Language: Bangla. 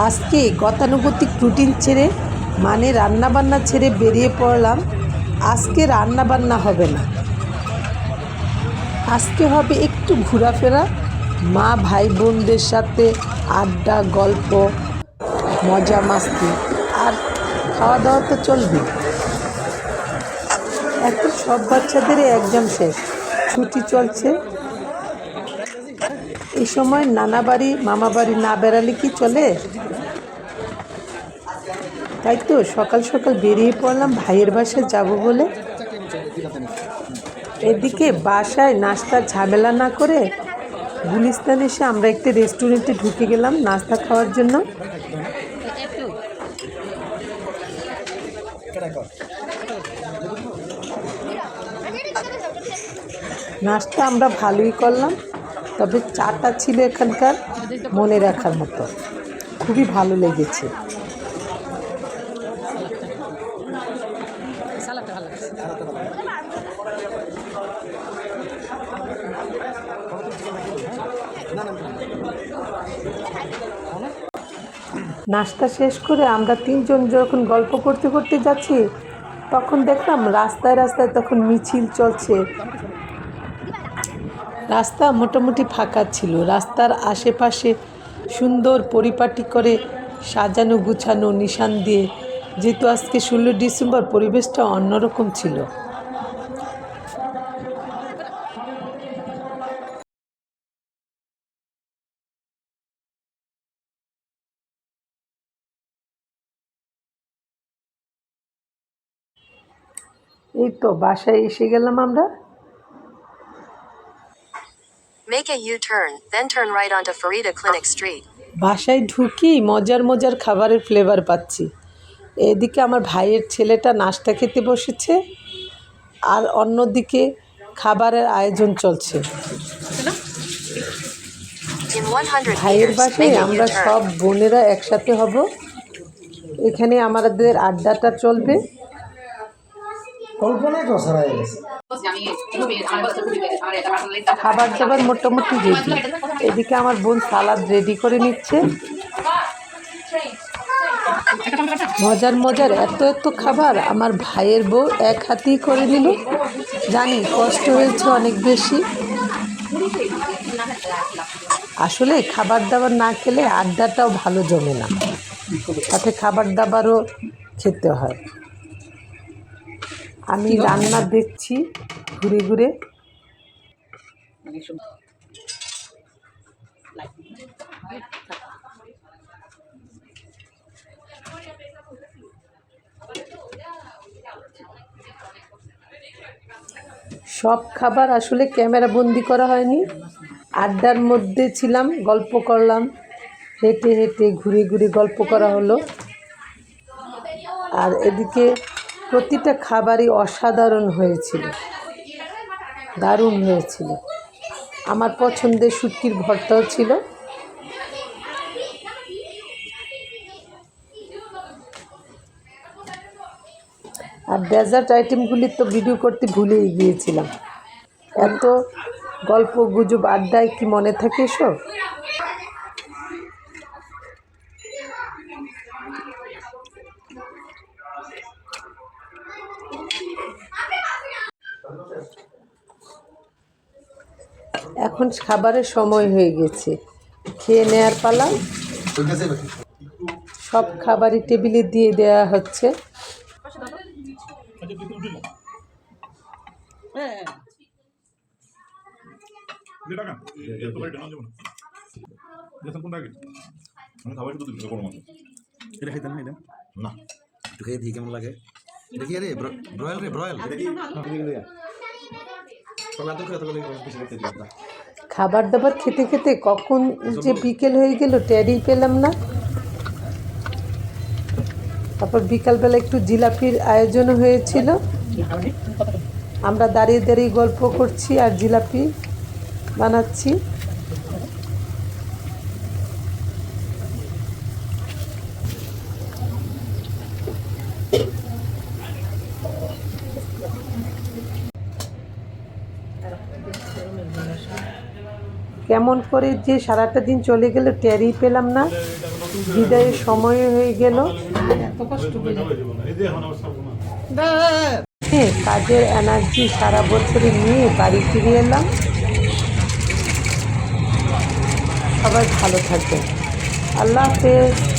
আজকে গতানুগতিক রুটিন ছেড়ে মানে রান্নাবান্না ছেড়ে বেরিয়ে পড়লাম। আজকে রান্নাবান্না হবে না, আজকে হবে একটু ঘোরাফেরা, মা ভাই বোনদের সাথে আড্ডা, গল্প, মজা মাস্তি, আর খাওয়া দাওয়া তো চলবে। এখন সব বাচ্চাদেরই এক্সাম শেষ, ছুটি চলছে। এই সময় নানা বাড়ি মামা বাড়ি না বেড়ালে কি চলে? তাই তো সকাল সকাল বেরিয়ে পড়লাম ভাইয়ের বাসায় যাব বলে। এদিকে বাসায় নাস্তার ঝামেলা না করে গুলিস্তান এসে আমরা একটি রেস্টুরেন্টে ঢুকে গেলাম নাস্তা খাওয়ার জন্য। নাস্তা আমরা ভালোই করলাম, তবে চাটা ছিল এখানকার মনে রাখার মতো, খুবই ভালো লেগেছে। নাস্তা শেষ করে আমরা তিনজন যখন গল্প করতে করতে যাচ্ছি, তখন দেখলাম রাস্তায় রাস্তায় তখন মিছিল চলছে। রাস্তা মোটামুটি ফাঁকা ছিল, রাস্তার আশেপাশে সুন্দর পরিপাটি করে সাজানো গুছানো নিশান দিয়ে, যেহেতু আজকে 16 ডিসেম্বর পরিবেশটা অন্যরকম ছিল। এই তো বাসায় এসে গেলাম আমরা। Make a U-turn, then turn right onto Farida Clinic Street. বাসায় ঢুকি মজার মজার খাবারের ফ্লেভার পাচ্ছি। এদিকে আমার ভাইয়ের ছেলেটা নাস্তা খেতে বসেছে, আর অন্যদিকে খাবারের আয়োজন চলছে। In 100 ভাইয়ের meters, বাসায় make a আমরা U-turn. সব বোনেরা একসাথে হব, এখানে আমাদের আড্ডাটা চলবে। খাবার দাবার মোটামুটি রেডি। এদিকে আমার বোন সালাদ রেডি করে নিচ্ছে। মজার মজার এত এত খাবার আমার ভাইয়ের বউ এক হাতেই করে নিল। জানি কষ্ট হয়েছে অনেক বেশি। আসলে খাবার দাবার না খেলে আড্ডাটাও ভালো জমে না, সাথে খাবার দাবারও খেতে হয়। আমি রান্না দেখছি ঘুরে ঘুরে। সব খাবার আসলে ক্যামেরা বন্দি করা হয়নি, আড্ডার মধ্যে ছিলাম, গল্প করলাম, হেঁটে হেঁটে ঘুরে ঘুরে গল্প করা হলো। আর এদিকে প্রতিটা খাবারই অসাধারণ হয়েছিল, দারুণ হয়েছিল। আমার পছন্দের শুটকির ভর্তাও ছিল। আর ডেজার্ট আইটেমগুলি তো ভিডিও করতে ভুলেই গিয়েছিলাম। এত গল্প গুজব আড্ডায় কি মনে থাকে এসব? এখন খাবারের সময় হয়ে গেছে, খেয়ে নেয়ার পালা। সব খাবারই টেবিলে দিয়ে দেওয়া হচ্ছে। এটা খাইতাম না, এটা না একটু খেয়ে দিই কেমন লাগে। এটা কি রে ব্রয়েল রে ব্রয়েল খাবার দাবার খেতে খেতে কখন যে বিকেল হয়ে গেল টেরই পেলাম না। তারপর বিকালবেলা একটু জিলাপির আয়োজনও হয়েছিল। আমরা দাঁড়িয়ে দাঁড়িয়ে গল্প করছি আর জিলাপি বানাচ্ছি। কেমন করে যে সারাটা দিন চলে গেল টেরই পেলাম না। বিদায়ের সময় হয়ে গেল। কাজের এনার্জি সারা বছরে নিয়ে বাড়ি ফিরে এলাম। সবাই ভালো থাকবেন। আল্লাহ হাফেজ।